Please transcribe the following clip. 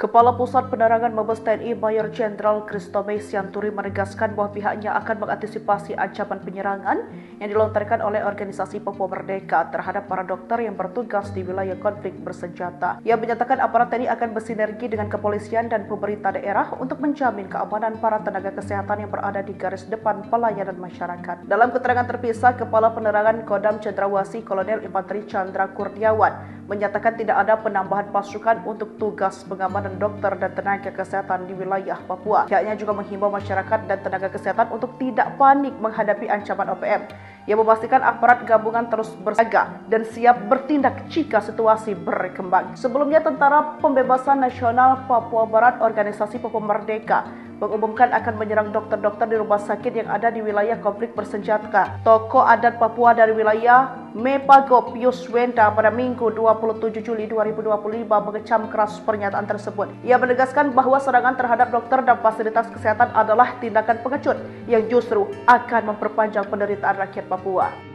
Kepala Pusat Penerangan Mabes TNI Mayor Jenderal Christomay Sianturi menegaskan bahwa pihaknya akan mengantisipasi ancaman penyerangan yang dilontarkan oleh organisasi Papua Merdeka terhadap para dokter yang bertugas di wilayah konflik bersenjata. Ia menyatakan aparat TNI akan bersinergi dengan kepolisian dan pemerintah daerah untuk menjamin keamanan para tenaga kesehatan yang berada di garis depan pelayanan masyarakat. Dalam keterangan terpisah, Kepala Penerangan Kodam Cendrawasih Kolonel Infanteri Chandra Kurniawan menyatakan tidak ada penambahan pasukan untuk tugas pengamanan dokter dan tenaga kesehatan di wilayah Papua. Pihaknya juga menghimbau masyarakat dan tenaga kesehatan untuk tidak panik menghadapi ancaman OPM. Ia memastikan aparat gabungan terus bersiaga dan siap bertindak jika situasi berkembang. Sebelumnya, Tentara Pembebasan Nasional Papua Barat Organisasi Papua Merdeka mengumumkan akan menyerang dokter-dokter di rumah sakit yang ada di wilayah konflik bersenjata. Tokoh adat Papua dari wilayah Mepago Pius Wenda pada Minggu 27 Juli 2025 mengecam keras pernyataan tersebut. Ia menegaskan bahwa serangan terhadap dokter dan fasilitas kesehatan adalah tindakan pengecut yang justru akan memperpanjang penderitaan rakyat Papua.